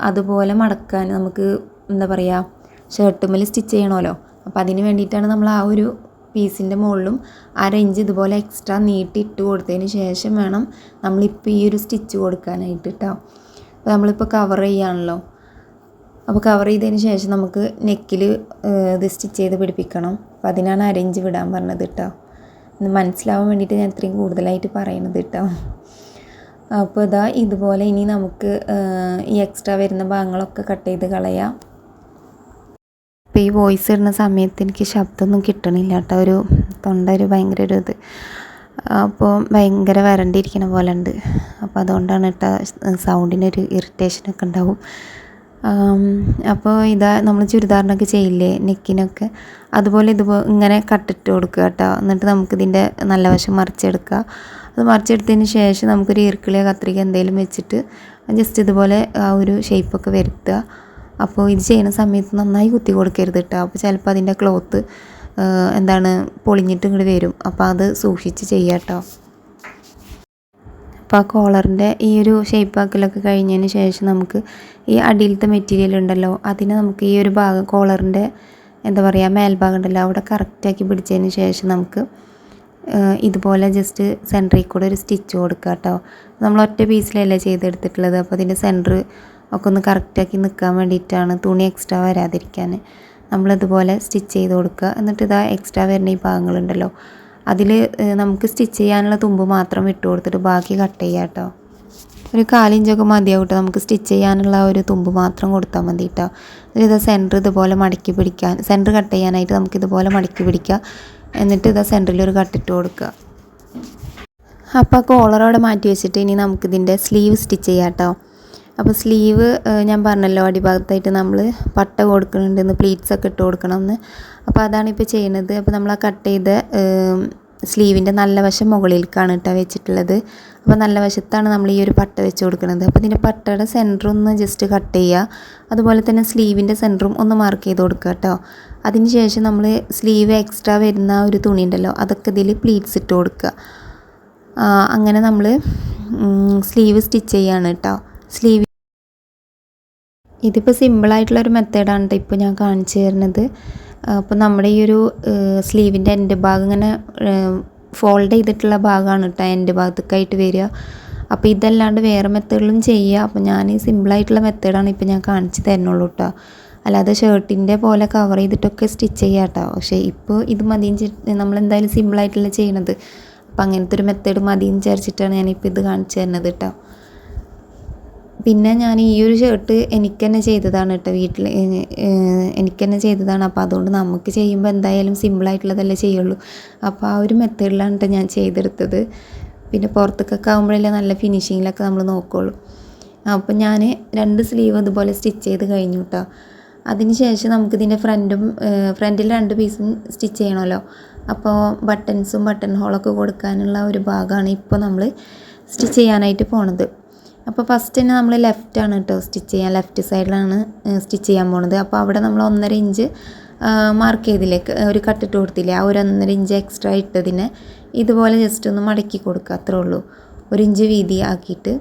അതുപോലെ മടക്കാൻ നമുക്ക് എന്താ പറയുക ഷർട്ടുമ്മൽ സ്റ്റിച്ച് ചെയ്യണമല്ലോ. അപ്പോൾ അതിന് വേണ്ടിയിട്ടാണ് നമ്മൾ ആ ഒരു പീസിൻ്റെ മുകളിലും 1/2 ഇഞ്ച് ഇതുപോലെ എക്സ്ട്രാ നീട്ടി ഇട്ട് കൊടുത്തതിന് ശേഷം വേണം നമ്മളിപ്പോൾ ഈ ഒരു സ്റ്റിച്ച് കൊടുക്കാനായിട്ട് കേട്ടോ. അപ്പോൾ നമ്മളിപ്പോൾ കവർ ചെയ്യുകയാണല്ലോ. അപ്പോൾ കവർ ചെയ്തതിന് ശേഷം നമുക്ക് നെക്കിൽ ഇത് സ്റ്റിച്ച് ചെയ്ത് പിടിപ്പിക്കണം. അപ്പോൾ അതിനാണ് 1/2 ഇഞ്ച് വിടാൻ പറഞ്ഞത് കേട്ടോ. മനസ്സിലാവാൻ വേണ്ടിയിട്ട് ഞാൻ ഇത്രയും കൂടുതലായിട്ട് പറയുന്നത് കേട്ടോ. അപ്പോൾ ഇതുപോലെ ഇനി നമുക്ക് ഈ എക്സ്ട്രാ വരുന്ന ഭാഗങ്ങളൊക്കെ കട്ട് ചെയ്ത് കളയാം. ഇപ്പോൾ ഈ വോയിസ് ഇടുന്ന സമയത്ത് എനിക്ക് ശബ്ദമൊന്നും കിട്ടണില്ല കേട്ടോ. തൊണ്ട ഭയങ്കര ഇത് അപ്പോൾ ഭയങ്കര വരണ്ടിരിക്കുന്ന പോലെ ഉണ്ട്. അപ്പോൾ അതുകൊണ്ടാണ് കേട്ടോ സൗണ്ടിനൊരു ഇറിറ്റേഷനൊക്കെ ഉണ്ടാവും. അപ്പോൾ നമ്മൾ ചുരിദാറിനൊക്കെ ചെയ്യില്ലേ നെക്കിനൊക്കെ അതുപോലെ ഇങ്ങനെ കട്ടിട്ട് കൊടുക്കുക കേട്ടോ. എന്നിട്ട് നമുക്കിതിൻ്റെ നല്ല വശം മറിച്ചെടുക്കുക. അത് മറിച്ചെടുത്തതിന് ശേഷം നമുക്കൊരു ഈർക്കിളിയോ കത്രിക എന്തെങ്കിലും വെച്ചിട്ട് ജസ്റ്റ് ഇതുപോലെ ആ ഒരു ഷേപ്പൊക്കെ വരുത്തുക. അപ്പോൾ ഇത് ചെയ്യുന്ന സമയത്ത് നന്നായി കുത്തി കൊടുക്കരുത് കേട്ടോ. അപ്പോൾ ചിലപ്പോൾ അതിൻ്റെ ക്ലോത്ത് പൊളിഞ്ഞിട്ട് ഇങ്ങോട്ട് വരും. അപ്പോൾ അത് സൂക്ഷിച്ച് ചെയ്യുക കേട്ടോ. അപ്പോൾ ആ കോളറിൻ്റെ ഈ ഒരു ഷേപ്പാക്കലൊക്കെ കഴിഞ്ഞതിന് ശേഷം നമുക്ക് ഈ അടിയിലത്തെ മെറ്റീരിയൽ ഉണ്ടല്ലോ അതിനെ നമുക്ക് ഈ ഒരു ഭാഗം കോളറിൻ്റെ മേൽഭാഗം ഉണ്ടല്ലോ അവിടെ കറക്റ്റാക്കി പിടിച്ചതിന് ശേഷം നമുക്ക് ഇതുപോലെ ജസ്റ്റ് സെൻറ്ററിൽ കൂടെ ഒരു സ്റ്റിച്ച് കൊടുക്കുക കേട്ടോ. നമ്മൾ ഒറ്റ പീസിലല്ലേ ചെയ്തെടുത്തിട്ടുള്ളത്. അപ്പോൾ അതിൻ്റെ സെൻറ്റർ ഒക്കെ ഒന്ന് കറക്റ്റാക്കി നിൽക്കാൻ വേണ്ടിയിട്ടാണ് തുണി എക്സ്ട്രാ വരാതിരിക്കാൻ നമ്മളിതുപോലെ സ്റ്റിച്ച് ചെയ്ത് കൊടുക്കുക. എന്നിട്ട് എക്സ്ട്രാ വരുന്ന ഈ ഭാഗങ്ങളുണ്ടല്ലോ അതിൽ നമുക്ക് സ്റ്റിച്ച് ചെയ്യാനുള്ള തുമ്പ് മാത്രം ഇട്ട് കൊടുത്തിട്ട് ബാക്കി കട്ട് ചെയ്യാം കേട്ടോ. ഒരു 1/4 ഇഞ്ചൊക്കെ മതിയാവും കേട്ടോ. നമുക്ക് സ്റ്റിച്ച് ചെയ്യാനുള്ള ഒരു തുമ്പ് മാത്രം കൊടുത്താൽ മതി കേട്ടോ. ഇത് സെൻറ്റർ ഇതുപോലെ മടക്കി പിടിക്കാൻ സെൻറ്റർ കട്ട് ചെയ്യാനായിട്ട് നമുക്കിതുപോലെ മടക്കി പിടിക്കുക. എന്നിട്ട് സെൻറ്ററിൽ ഒരു കട്ടിട്ട് കൊടുക്കുക. അപ്പോൾ ആ കോളറോടെ മാറ്റി വെച്ചിട്ട് ഇനി നമുക്കിതിൻ്റെ സ്ലീവ് സ്റ്റിച്ച് ചെയ്യാം കേട്ടോ. അപ്പോൾ സ്ലീവ് ഞാൻ പറഞ്ഞല്ലോ അടിഭാഗത്തായിട്ട് നമ്മൾ പട്ട കൊടുക്കുന്നുണ്ടെന്ന് പ്ലീറ്റ്സൊക്കെ ഇട്ട് കൊടുക്കണമെന്ന്. അപ്പോൾ അതാണ് ഇപ്പോൾ ചെയ്യുന്നത്. അപ്പോൾ നമ്മൾ ആ കട്ട് ചെയ്ത സ്ലീവിൻ്റെ നല്ല വശം മുകളിലേക്കാണ് കേട്ടോ വെച്ചിട്ടുള്ളത്. അപ്പോൾ നല്ല വശത്താണ് നമ്മൾ ഈ ഒരു പട്ട വെച്ച് കൊടുക്കുന്നത്. അപ്പോൾ ഇതിൻ്റെ പട്ടയുടെ സെൻറ്ററും ഒന്ന് ജസ്റ്റ് കട്ട് ചെയ്യുക. അതുപോലെ തന്നെ സ്ലീവിൻ്റെ സെൻറ്ററും ഒന്ന് മാർക്ക് ചെയ്ത് കൊടുക്കുക കേട്ടോ. അതിന് ശേഷം നമ്മൾ സ്ലീവ് എക്സ്ട്രാ വരുന്ന ഒരു തുണി ഉണ്ടല്ലോ അതൊക്കെ ഇതിൽ പ്ലീറ്റ്സ് ഇട്ട് കൊടുക്കുക. അങ്ങനെ നമ്മൾ സ്ലീവ് സ്റ്റിച്ച് ചെയ്യാണ് കേട്ടോ. സ്ലീവ് ഇതിപ്പോൾ സിമ്പിളായിട്ടുള്ളൊരു മെത്തേഡാണ് കേട്ടോ ഇപ്പോൾ ഞാൻ കാണിച്ചു തരുന്നത്. അപ്പോൾ നമ്മുടെ ഈ ഒരു സ്ലീവിൻ്റെ എൻ്റെ ഭാഗം ഇങ്ങനെ ഫോൾഡ് ചെയ്തിട്ടുള്ള ഭാഗമാണ് കേട്ടോ എൻ്റെ ഭാഗത്തേക്കായിട്ട് വരിക. അപ്പോൾ ഇതല്ലാണ്ട് വേറെ മെത്തേഡിലും ചെയ്യുക. അപ്പോൾ ഞാൻ സിമ്പിളായിട്ടുള്ള മെത്തേഡാണ് ഇപ്പോൾ ഞാൻ കാണിച്ചു തരുന്നുള്ളൂ കേട്ടോ. അല്ലാതെ ഷർട്ടിൻ്റെ പോലെ കവർ ചെയ്തിട്ടൊക്കെ സ്റ്റിച്ച് ചെയ്യാം കേട്ടോ. പക്ഷേ ഇപ്പോൾ ഇത് മതിയും നമ്മളെന്തായാലും സിമ്പിളായിട്ടുള്ള ചെയ്യണത്. അപ്പോൾ അങ്ങനത്തെ ഒരു മെത്തേഡ് മതിയെന്ന് വിചാരിച്ചിട്ടാണ് ഞാനിപ്പോൾ ഇത് കാണിച്ചു തരുന്നത് കേട്ടോ. പിന്നെ ഞാൻ ഈ ഒരു ഷർട്ട് എനിക്ക് തന്നെ ചെയ്തതാണ് കേട്ടോ. വീട്ടിൽ എനിക്ക് തന്നെ ചെയ്തതാണ്. അപ്പോൾ അതുകൊണ്ട് നമുക്ക് ചെയ്യുമ്പോൾ എന്തായാലും സിമ്പിളായിട്ടുള്ളതല്ലേ ചെയ്യുള്ളൂ. അപ്പോൾ ആ ഒരു മെത്തേഡിലാണ് കേട്ടോ ഞാൻ ചെയ്തെടുത്തത്. പിന്നെ പുറത്തേക്കൊക്കെ ആകുമ്പോഴല്ലേ നല്ല ഫിനിഷിങ്ങിലൊക്കെ നമ്മൾ നോക്കുകയുള്ളൂ. അപ്പോൾ ഞാൻ 2 സ്ലീവ് അതുപോലെ സ്റ്റിച്ച് ചെയ്ത് കഴിഞ്ഞു കേട്ടോ. അതിന് ശേഷം നമുക്കിതിൻ്റെ ഫ്രണ്ടിൽ 2 പീസും സ്റ്റിച്ച് ചെയ്യണമല്ലോ. അപ്പോൾ ബട്ടൺസും ബട്ടൺ ഹോളൊക്കെ കൊടുക്കാനുള്ള ഒരു ഭാഗമാണ് ഇപ്പോൾ നമ്മൾ സ്റ്റിച്ച് ചെയ്യാനായിട്ട് പോണത്. അപ്പോൾ ഫസ്റ്റ് തന്നെ നമ്മൾ ലെഫ്റ്റാണ് കേട്ടോ സ്റ്റിച്ച് ചെയ്യാൻ, ലെഫ്റ്റ് സൈഡിലാണ് സ്റ്റിച്ച് ചെയ്യാൻ പോണത്. അപ്പോൾ അവിടെ നമ്മൾ 1.5 ഇഞ്ച് മാർക്ക് ചെയ്തില്ലേ, ഒരു കട്ടിട്ട് കൊടുത്തില്ലേ, ആ ഒരു 1.5 ഇഞ്ച് എക്സ്ട്രാ ഇട്ടതിനെ ഇതുപോലെ ജസ്റ്റ് ഒന്ന് മടക്കി കൊടുക്കുക, അത്രേ ഉള്ളൂ. 1 ഇഞ്ച് വീതി ആക്കിയിട്ട്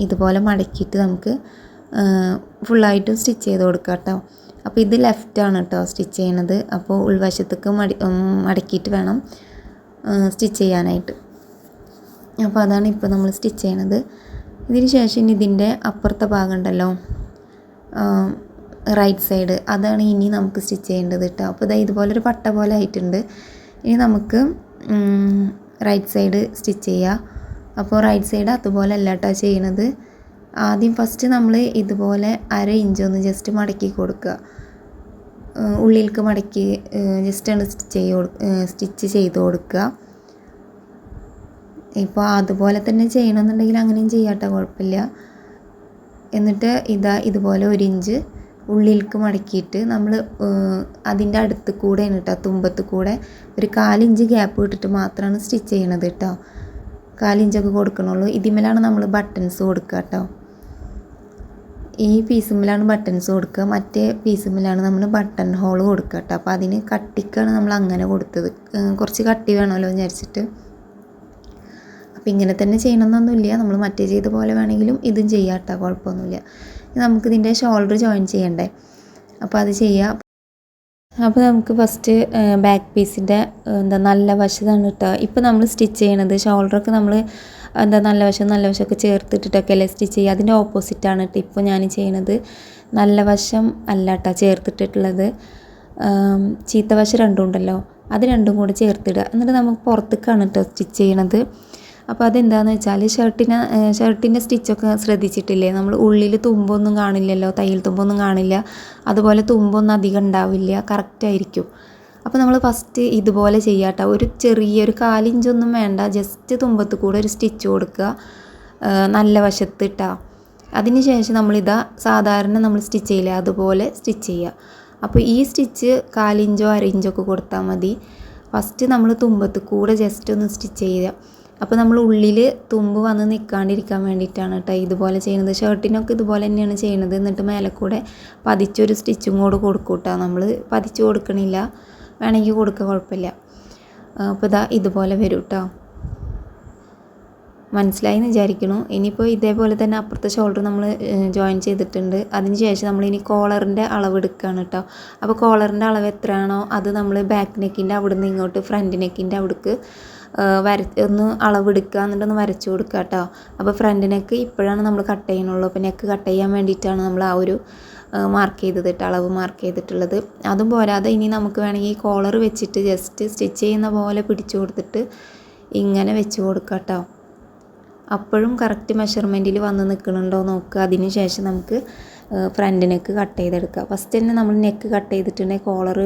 ഇതുപോലെ മടക്കിയിട്ട് നമുക്ക് ഫുള്ളായിട്ടും സ്റ്റിച്ച് ചെയ്ത് കൊടുക്കുക കേട്ടോ. അപ്പോൾ ഇത് ലെഫ്റ്റാണ് കേട്ടോ സ്റ്റിച്ച് ചെയ്യണത്. അപ്പോൾ ഉൾവശത്തേക്ക് മടക്കിയിട്ട് വേണം സ്റ്റിച്ച് ചെയ്യാനായിട്ട്. അപ്പോൾ അതാണ് ഇപ്പോൾ നമ്മൾ സ്റ്റിച്ച് ചെയ്യണത്. ഇതിന് ശേഷം ഇനി ഇതിൻ്റെ അപ്പുറത്തെ ഭാഗം ഉണ്ടല്ലോ, റൈറ്റ് സൈഡ്, അതാണ് ഇനി നമുക്ക് സ്റ്റിച്ച് ചെയ്യേണ്ടത് കേട്ടോ. അപ്പോൾ ഇതുപോലൊരു പട്ട പോലെ ആയിട്ടുണ്ട്. ഇനി നമുക്ക് റൈറ്റ് സൈഡ് സ്റ്റിച്ച് ചെയ്യുക. അപ്പോൾ റൈറ്റ് സൈഡ് അതുപോലെ അല്ല കേട്ടോ ചെയ്യണത്. ആദ്യം ഫസ്റ്റ് നമ്മൾ ഇതുപോലെ 1/2 ഇഞ്ച് ഒന്ന് ജസ്റ്റ് മടക്കി കൊടുക്കുക, ഉള്ളിലേക്ക് മടക്കി ജസ്റ്റ് ഒന്ന് സ്റ്റിച്ച് ചെയ്ത് കൊടുക്കുക. ഇപ്പോൾ അതുപോലെ തന്നെ ചെയ്യണമെന്നുണ്ടെങ്കിൽ അങ്ങനെയും ചെയ്യാട്ടോ, കുഴപ്പമില്ല. എന്നിട്ട് ഇതുപോലെ 1 ഇഞ്ച് ഉള്ളിലേക്ക് മടക്കിയിട്ട് നമ്മൾ അതിൻ്റെ അടുത്ത് കൂടെയാണ് കേട്ടോ, തുമ്പത്ത് കൂടെ ഒരു 1/4 ഇഞ്ച് ഗ്യാപ്പ് വിട്ടിട്ട് മാത്രമാണ് സ്റ്റിച്ച് ചെയ്യണത് കേട്ടോ. 1/4 ഇഞ്ചൊക്കെ കൊടുക്കണുള്ളൂ. ഇതിന്മേലാണ് നമ്മൾ ബട്ടൺസ് കൊടുക്കുക കേട്ടോ. ഈ പീസുമ്മലാണ് ബട്ടൺസ് കൊടുക്കുക, മറ്റേ പീസുമ്മലാണ് നമ്മൾ ബട്ടൺ ഹോൾ കൊടുക്കുക കേട്ടോ. അപ്പോൾ അതിന് കട്ടിക്കാണ് നമ്മൾ അങ്ങനെ കൊടുത്തത്, കുറച്ച് കട്ടി വേണമല്ലോ വിചാരിച്ചിട്ട്. അപ്പോൾ ഇങ്ങനെ തന്നെ ചെയ്യണമെന്നൊന്നുമില്ല, നമ്മൾ മറ്റേ ചെയ്ത പോലെ വേണമെങ്കിലും ഇതും ചെയ്യാം കേട്ടോ, കുഴപ്പമൊന്നുമില്ല. നമുക്കിതിൻ്റെ ഷോൾഡർ ജോയിൻ ചെയ്യണ്ടേ, അപ്പോൾ അത് ചെയ്യാം. അപ്പോൾ നമുക്ക് ഫസ്റ്റ് ബാക്ക് പീസിൻ്റെ നല്ല വശത്താണ് കേട്ടോ ഇപ്പോൾ നമ്മൾ സ്റ്റിച്ച് ചെയ്യണത്. ഷോൾഡറൊക്കെ നമ്മൾ നല്ല വശമൊക്കെ ചേർത്തിട്ടിട്ടൊക്കെ അല്ലേ സ്റ്റിച്ച് ചെയ്യുക, അതിൻ്റെ ഓപ്പോസിറ്റാണ് കേട്ടോ ഇപ്പോൾ ഞാൻ ചെയ്യണത്. നല്ല വശം അല്ല കേട്ടോ ചേർത്തിട്ടുള്ളത്, ചീത്ത വശം രണ്ടും ഉണ്ടല്ലോ, അത് രണ്ടും കൂടെ ചേർത്തിടുക. എന്നിട്ട് നമുക്ക് പുറത്തേക്കാണ് കേട്ടോ സ്റ്റിച്ച് ചെയ്യണത്. അപ്പോൾ അതെന്താണെന്ന് വെച്ചാൽ ഷർട്ടിൻ്റെ സ്റ്റിച്ചൊക്കെ ശ്രദ്ധിച്ചിട്ടില്ലേ, നമ്മൾ ഉള്ളിൽ തുമ്പൊന്നും കാണില്ലല്ലോ, തയ്യൽ തുമ്പൊന്നും കാണില്ല, അതുപോലെ തുമ്പൊന്നും അധികം ഉണ്ടാവില്ല, കറക്റ്റായിരിക്കും. അപ്പോൾ നമ്മൾ ഫസ്റ്റ് ഇതുപോലെ ചെയ്യാം കേട്ടോ. ഒരു ചെറിയൊരു 1/4 ഇഞ്ചൊന്നും വേണ്ട, ജസ്റ്റ് തുമ്പത്ത് കൂടെ ഒരു സ്റ്റിച്ച് കൊടുക്കുക നല്ല വശത്ത് ഇട്ടാൽ. അതിന് ശേഷം നമ്മളിതാ സാധാരണ നമ്മൾ സ്റ്റിച്ച് ചെയ്യില്ലേ അതുപോലെ സ്റ്റിച്ച് ചെയ്യുക. അപ്പോൾ ഈ സ്റ്റിച്ച് 1/4 ഇഞ്ചോ 1/2 ഇഞ്ചൊക്കെ കൊടുത്താൽ മതി. ഫസ്റ്റ് നമ്മൾ തുമ്പത്ത് കൂടെ ജസ്റ്റ് ഒന്ന് സ്റ്റിച്ച് ചെയ്യുക. അപ്പോൾ നമ്മൾ ഉള്ളിൽ തുമ്പ് വന്ന് നിൽക്കാണ്ടിരിക്കാൻ വേണ്ടിയിട്ടാണ് കേട്ടോ ഇതുപോലെ ചെയ്യുന്നത്. ഷർട്ടിനൊക്കെ ഇതുപോലെ തന്നെയാണ് ചെയ്യുന്നത്. എന്നിട്ട് മേലെ കൂടെ പതിച്ചൊരു സ്റ്റിച്ചും കൂടെ കൊടുക്കും കേട്ടോ. നമ്മൾ പതിച്ച് കൊടുക്കണില്ല, വേണമെങ്കിൽ കൊടുക്കുക, കുഴപ്പമില്ല. അപ്പോൾ ഇതുപോലെ വരും കേട്ടോ. മനസ്സിലായി എന്ന് വിചാരിക്കുന്നു. ഇനിയിപ്പോൾ ഇതേപോലെ തന്നെ അപ്പുറത്തെ ഷോൾഡർ നമ്മൾ ജോയിൻ ചെയ്തിട്ടുണ്ട്. അതിന് ശേഷം നമ്മളിനി കോളറിൻ്റെ അളവ് എടുക്കുകയാണ് കേട്ടോ. അപ്പോൾ കോളറിൻ്റെ അളവ് എത്രയാണോ അത് നമ്മൾ ബാക്ക് നെക്കിൻ്റെ അവിടെ നിന്ന് ഇങ്ങോട്ട് ഫ്രണ്ട് നെക്കിൻ്റെ അവിടേക്ക് ഒന്ന് അളവെടുക്കുക, എന്നിട്ടൊന്ന് വരച്ചു കൊടുക്കുക കേട്ടോ. അപ്പോൾ ഫ്രണ്ട് നെക്ക് ഇപ്പോഴാണ് നമ്മൾ കട്ട് ചെയ്യണുള്ളൂ. അപ്പോൾ നെക്ക് കട്ട് ചെയ്യാൻ വേണ്ടിയിട്ടാണ് നമ്മൾ ആ ഒരു മാർക്ക് ചെയ്തത് കേട്ടോ, അളവ് മാർക്ക് ചെയ്തിട്ടുള്ളത്. അതും പോരാതെ ഇനി നമുക്ക് വേണമെങ്കിൽ ഈ കോളർ വെച്ചിട്ട് ജസ്റ്റ് സ്റ്റിച്ച് ചെയ്യുന്ന പോലെ പിടിച്ചു കൊടുത്തിട്ട് ഇങ്ങനെ വെച്ച് കൊടുക്കുക കേട്ടോ. അപ്പോഴും കറക്റ്റ് മെഷർമെൻറ്റിൽ വന്ന് നിൽക്കണുണ്ടോ നോക്കുക. അതിന് ശേഷം നമുക്ക് ഫ്രണ്ട് നെക്ക് കട്ട് ചെയ്തെടുക്കുക. ഫസ്റ്റ് തന്നെ നമ്മൾ നെക്ക് കട്ട് ചെയ്തിട്ടുണ്ടെങ്കിൽ കോളർ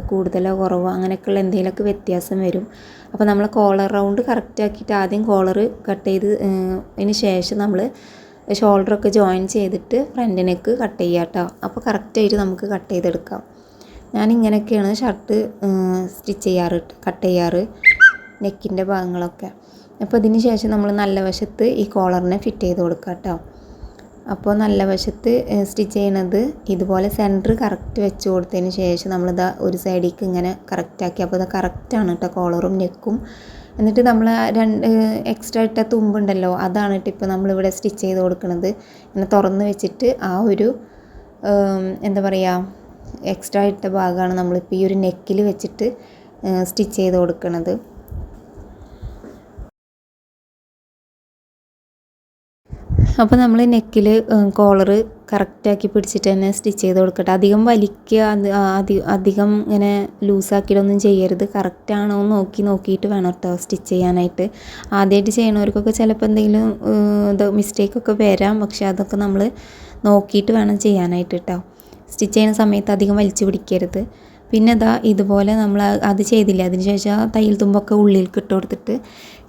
കൂടുതലോ കുറവോ അങ്ങനെയൊക്കെയുള്ള എന്തെങ്കിലുമൊക്കെ വ്യത്യാസം വരും. അപ്പോൾ നമ്മൾ കോളർ റൗണ്ട് കറക്റ്റ് ആക്കിയിട്ട് ആദ്യം കോളർ കട്ട് ചെയ്തതിന് ശേഷം നമ്മൾ ഷോൾഡറൊക്കെ ജോയിൻ ചെയ്തിട്ട് ഫ്രണ്ട് നെക്ക് കട്ട് ചെയ്യുക കേട്ടോ. അപ്പോൾ കറക്റ്റായിട്ട് നമുക്ക് കട്ട് ചെയ്തെടുക്കാം. ഞാനിങ്ങനെയൊക്കെയാണ് ഷർട്ട് സ്റ്റിച്ച് ചെയ്യാറ്, കട്ട് ചെയ്യാറ് നെക്കിൻ്റെ ഭാഗങ്ങളൊക്കെ. അപ്പോൾ ഇതിന് ശേഷം നമ്മൾ നല്ല വശത്ത് ഈ കോളറിനെ ഫിറ്റ് ചെയ്ത് കൊടുക്കുക കേട്ടോ. അപ്പോൾ നല്ല വശത്ത് സ്റ്റിച്ച് ചെയ്യണത് ഇതുപോലെ സെൻറ്റർ കറക്റ്റ് വെച്ച് കൊടുത്തതിന് ശേഷം നമ്മളിതാ ഒരു സൈഡിലേക്ക് ഇങ്ങനെ കറക്റ്റാക്കി. അപ്പോൾ ഇത് കറക്റ്റാണ് കേട്ടോ കോളറും നെക്കും. എന്നിട്ട് നമ്മൾ എക്സ്ട്രാ ഇട്ട തുമ്പുണ്ടല്ലോ അതാണ് കേട്ടോ ഇപ്പോൾ നമ്മളിവിടെ സ്റ്റിച്ച് ചെയ്ത് കൊടുക്കുന്നത്. ഇങ്ങനെ തുറന്ന് വെച്ചിട്ട് ആ ഒരു എന്താ പറയുക എക്സ്ട്രാ ഇട്ട ഭാഗമാണ് നമ്മളിപ്പോൾ ഈ ഒരു നെക്കിൽ വെച്ചിട്ട് സ്റ്റിച്ച് ചെയ്ത് കൊടുക്കുന്നത്. അപ്പോൾ നമ്മൾ നെക്കിൽ കോളർ കറക്റ്റാക്കി പിടിച്ചിട്ട് തന്നെ സ്റ്റിച്ച് ചെയ്ത് കൊടുക്കട്ടെ. അധികം വലിക്കുക, അധികം ഇങ്ങനെ ലൂസാക്കിയിട്ടൊന്നും ചെയ്യരുത്. കറക്റ്റാണോ എന്ന് നോക്കിയിട്ട് വേണം കേട്ടോ സ്റ്റിച്ച് ചെയ്യാനായിട്ട്. ആദ്യമായിട്ട് ചെയ്യണവർക്കൊക്കെ ചിലപ്പോൾ എന്തെങ്കിലും മിസ്റ്റേക്കൊക്കെ വരാം, പക്ഷെ അതൊക്കെ നമ്മൾ നോക്കിയിട്ട് വേണം ചെയ്യാനായിട്ട് കേട്ടോ. സ്റ്റിച്ച് ചെയ്യുന്ന സമയത്ത് അധികം വലിച്ചു പിടിക്കരുത്. പിന്നെ ഇതുപോലെ നമ്മൾ അത് ചെയ്തില്ല, അതിന് ശേഷം തയ്യൽ തുമ്പൊക്കെ ഉള്ളിലേക്ക് ഇട്ട് കൊടുത്തിട്ട്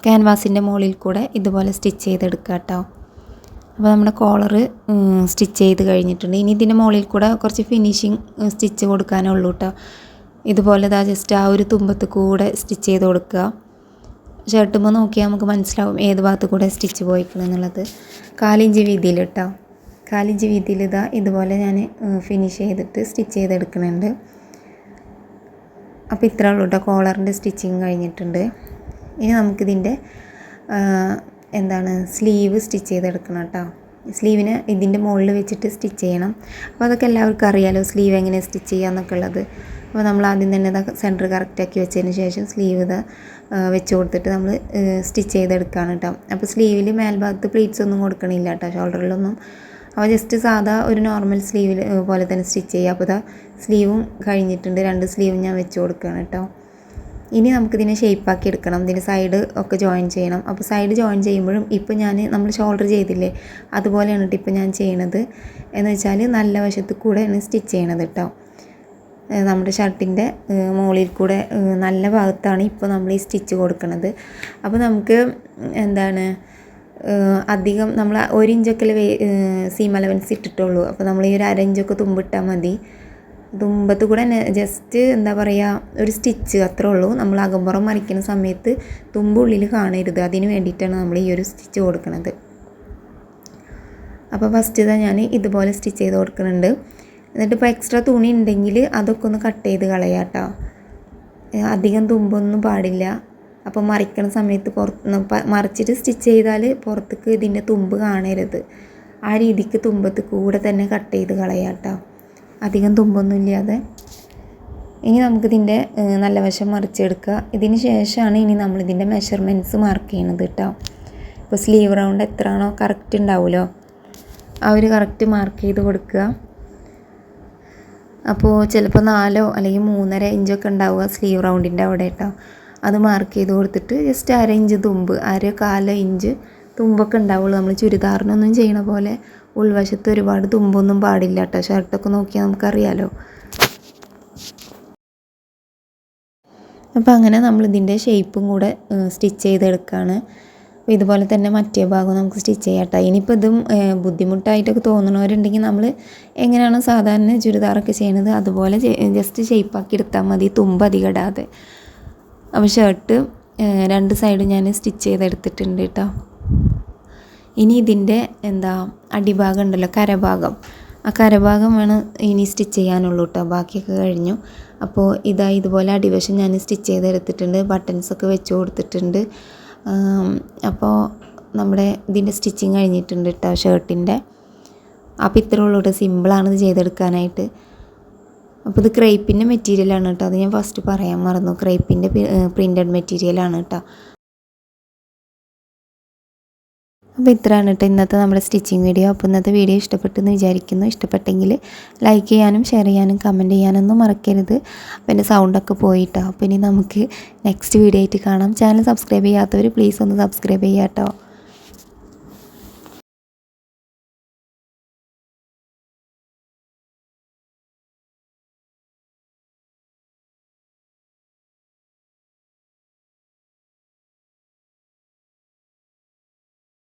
ക്യാൻവാസിൻ്റെ മുകളിൽ കൂടെ ഇതുപോലെ സ്റ്റിച്ച് ചെയ്തെടുക്കുക കേട്ടോ. അപ്പോൾ നമ്മുടെ കോളർ സ്റ്റിച്ച് ചെയ്ത് കഴിഞ്ഞിട്ടുണ്ട്. ഇനി ഇതിൻ്റെ മുകളിൽ കൂടെ കുറച്ച് ഫിനിഷിങ് സ്റ്റിച്ച് കൊടുക്കാനേ ഉള്ളൂ കേട്ടോ. ഇതുപോലെ ജസ്റ്റ് ആ ഒരു തുമ്പത്ത് കൂടെ സ്റ്റിച്ച് ചെയ്ത് കൊടുക്കുക. ഷർട്ടുമ്പോൾ നോക്കിയാൽ നമുക്ക് മനസ്സിലാവും ഏത് ഭാഗത്ത് കൂടെ സ്റ്റിച്ച് പോയിക്കണമെന്നുള്ളത്. 1/4 ഇഞ്ച് വീതിയിൽ കേട്ടോ, 1/4 ഇഞ്ച് വീതിയിൽ ഇതുപോലെ ഞാൻ ഫിനിഷ് ചെയ്തിട്ട് സ്റ്റിച്ച് ചെയ്തെടുക്കുന്നുണ്ട്. അപ്പോൾ ഇത്രേ ഉള്ളൂ കേട്ടോ, കോളറിൻ്റെ സ്റ്റിച്ചിങ് കഴിഞ്ഞിട്ടുണ്ട്. ഇനി നമുക്കിതിൻ്റെ സ്ലീവ് സ്റ്റിച്ച് ചെയ്തെടുക്കണം കേട്ടോ. സ്ലീവിന് ഇതിൻ്റെ മുകളിൽ വെച്ചിട്ട് സ്റ്റിച്ച് ചെയ്യണം. അപ്പോൾ അതൊക്കെ എല്ലാവർക്കും അറിയാമല്ലോ, സ്ലീവ് എങ്ങനെ സ്റ്റിച്ച് ചെയ്യുക എന്നൊക്കെ ഉള്ളത്. അപ്പോൾ നമ്മൾ ആദ്യം തന്നെ സെൻറ്റർ കറക്റ്റാക്കി വെച്ചതിന് ശേഷം സ്ലീവ് വെച്ച് കൊടുത്തിട്ട് നമ്മൾ സ്റ്റിച്ച് ചെയ്തെടുക്കുകയാണ് കേട്ടോ. അപ്പോൾ സ്ലീവിൽ മേൽഭാഗത്ത് പ്ലീറ്റ്സ് ഒന്നും കൊടുക്കണില്ല കേട്ടോ, ഷോൾഡറിലൊന്നും. അപ്പോൾ ജസ്റ്റ് സാധാ ഒരു നോർമൽ സ്ലീവിൽ പോലെ തന്നെ സ്റ്റിച്ച് ചെയ്യുക. അപ്പോൾ സ്ലീവും കഴിഞ്ഞിട്ടുണ്ട്, 2 സ്ലീവും ഞാൻ വെച്ച് കൊടുക്കുകയാണ് കേട്ടോ. ഇനി നമുക്കിതിനെ ഷേപ്പാക്കി എടുക്കണം. ഇതിൻ്റെ സൈഡ് ഒക്കെ ജോയിൻ ചെയ്യണം. അപ്പോൾ സൈഡ് ജോയിൻ ചെയ്യുമ്പോഴും ഇപ്പോൾ നമ്മൾ ഷോൾഡർ ചെയ്തില്ലേ അതുപോലെയാണ് ഇപ്പോൾ ഞാൻ ചെയ്യണത്. എന്ന് വെച്ചാൽ നല്ല വശത്ത് കൂടെയാണ് സ്റ്റിച്ച് ചെയ്യണത് കേട്ടോ. നമ്മുടെ ഷർട്ടിൻ്റെ മുകളിൽ കൂടെ നല്ല ഭാഗത്താണ് ഇപ്പോൾ നമ്മൾ ഈ സ്റ്റിച്ച് കൊടുക്കുന്നത്. അപ്പോൾ നമുക്ക് എന്താണ് അധികം നമ്മൾ 1 ഇഞ്ചൊക്കെ സീം അലവൻസ് ഇട്ടിട്ടുള്ളൂ. അപ്പോൾ നമ്മൾ ഈ ഒരു 1/2 ഇഞ്ചൊക്കെ തുമ്പിട്ടാൽ മതി. തുമ്പത്ത് കൂടെ ജസ്റ്റ് എന്താ പറയുക ഒരു സ്റ്റിച്ച് അത്രേ ഉള്ളൂ. നമ്മൾ അകമ്പുറം മറിക്കുന്ന സമയത്ത് തുമ്പുള്ളിൽ കാണരുത്, അതിന് വേണ്ടിയിട്ടാണ് നമ്മൾ ഈ ഒരു സ്റ്റിച്ച് കൊടുക്കുന്നത്. അപ്പോൾ ഫസ്റ്റ് ഇതാ ഞാൻ ഇതുപോലെ സ്റ്റിച്ച് ചെയ്ത് കൊടുക്കുന്നുണ്ട്. എന്നിട്ട് ഇപ്പോൾ എക്സ്ട്രാ തുണി ഉണ്ടെങ്കിൽ അതൊക്കെ ഒന്ന് കട്ട് ചെയ്ത് കളയാം കേട്ടോ. അധികം തുമ്പൊന്നും പാടില്ല. അപ്പോൾ മറിക്കണ സമയത്ത് മറിച്ചിട്ട് സ്റ്റിച്ച് ചെയ്താൽ പുറത്തേക്ക് ഇതിൻ്റെ തുമ്പ് കാണരുത്. ആ രീതിക്ക് തുമ്പത്ത് കൂടെ തന്നെ കട്ട് ചെയ്ത് കളയാം കേട്ടോ, അധികം തുമ്പൊന്നും ഇല്ലാതെ. ഇനി നമുക്കിതിൻ്റെ നല്ല വശം മറിച്ചെടുക്കുക. ഇതിന് ശേഷമാണ് ഇനി നമ്മളിതിൻ്റെ മെഷർമെൻറ്റ്സ് മാർക്ക് ചെയ്യണത് കേട്ടോ. ഇപ്പോൾ സ്ലീവ് റൗണ്ട് എത്രയാണോ കറക്റ്റ് ഉണ്ടാവുമല്ലോ, ആ ഒരു കറക്റ്റ് മാർക്ക് ചെയ്ത് കൊടുക്കുക. അപ്പോൾ ചിലപ്പോൾ 4 അല്ലെങ്കിൽ 3.5 ഇഞ്ചൊക്കെ ഉണ്ടാവുക സ്ലീവ് റൗണ്ടിൻ്റെ അവിടെ കേട്ടോ. അത് മാർക്ക് ചെയ്ത് കൊടുത്തിട്ട് ജസ്റ്റ് 1/2 ഇഞ്ച് തുമ്പ്, 1/4 ഇഞ്ച് തുമ്പൊക്കെ ഉണ്ടാവുള്ളൂ. നമ്മൾ ചുരിദാറിനൊന്നും ചെയ്യണ പോലെ ഉൾവശത്ത് ഒരുപാട് തുമ്പൊന്നും പാടില്ല കേട്ടോ. ഷർട്ടൊക്കെ നോക്കിയാൽ നമുക്കറിയാലോ. അപ്പോൾ അങ്ങനെ നമ്മളിതിൻ്റെ ഷേപ്പും കൂടെ സ്റ്റിച്ച് ചെയ്തെടുക്കുകയാണ്. അപ്പോൾ ഇതുപോലെ തന്നെ മറ്റേ ഭാഗം നമുക്ക് സ്റ്റിച്ച് ചെയ്യാം കേട്ടോ. ഇനിയിപ്പോൾ ഇതും ബുദ്ധിമുട്ടായിട്ടൊക്കെ തോന്നണവരുണ്ടെങ്കിൽ നമ്മൾ എങ്ങനെയാണോ സാധാരണ ചുരിദാറൊക്കെ ചെയ്യണത് അതുപോലെ ജസ്റ്റ് ഷേപ്പാക്കി എടുത്താൽ മതി, തുമ്പ് അധികം ഇടാതെ. അപ്പോൾ ഷർട്ട് 2 സൈഡും ഞാൻ സ്റ്റിച്ച് ചെയ്തെടുത്തിട്ടുണ്ട് കേട്ടോ. ഇനി ഇതിൻ്റെ അടിഭാഗം ഉണ്ടല്ലോ, കരഭാഗം, ആ കരഭാഗം വേണം ഇനി സ്റ്റിച്ച് ചെയ്യാനുള്ളൂ കേട്ടോ. ബാക്കിയൊക്കെ കഴിഞ്ഞു. അപ്പോൾ ഇതുപോലെ അടിവശം ഞാൻ സ്റ്റിച്ച് ചെയ്തെടുത്തിട്ടുണ്ട്, ബട്ടൺസൊക്കെ വെച്ച് കൊടുത്തിട്ടുണ്ട്. അപ്പോൾ നമ്മുടെ ഇതിൻ്റെ സ്റ്റിച്ചിങ് കഴിഞ്ഞിട്ടുണ്ട് കേട്ടോ ഷർട്ടിൻ്റെ. അപ്പോൾ ഇത്രേ ഉള്ളൂ കേട്ടോ, സിമ്പിളാണ് ഇത് ചെയ്തെടുക്കാനായിട്ട്. അപ്പോൾ ഇത് ക്രേപ്പിൻ്റെ മെറ്റീരിയലാണ് കേട്ടോ, അത് ഞാൻ ഫസ്റ്റ് പറയാൻ മറന്നു. ക്രേപ്പിൻ്റെ പ്രിൻറ്റഡ് മെറ്റീരിയലാണ് കേട്ടോ. അപ്പോൾ ഇത്രയാണ് കേട്ടോ ഇന്നത്തെ നമ്മുടെ സ്റ്റിച്ചിങ് വീഡിയോ. അപ്പോൾ ഇന്നത്തെ വീഡിയോ ഇഷ്ടപ്പെട്ടെന്ന് വിചാരിക്കുന്നു. ഇഷ്ടപ്പെട്ടെങ്കിൽ ലൈക്ക് ചെയ്യാനും ഷെയർ ചെയ്യാനും കമൻറ്റ് ചെയ്യാനൊന്നും മറക്കരുത്. അപ്പോൾ എൻ്റെ സൗണ്ടൊക്കെ പോയിട്ടോ. അപ്പോൾ ഇനി നമുക്ക് നെക്സ്റ്റ് വീഡിയോ ആയിട്ട് കാണാം. ചാനൽ സബ്സ്ക്രൈബ് ചെയ്യാത്തവർ പ്ലീസ് ഒന്ന് സബ്സ്ക്രൈബ് ചെയ്യാം കേട്ടോ.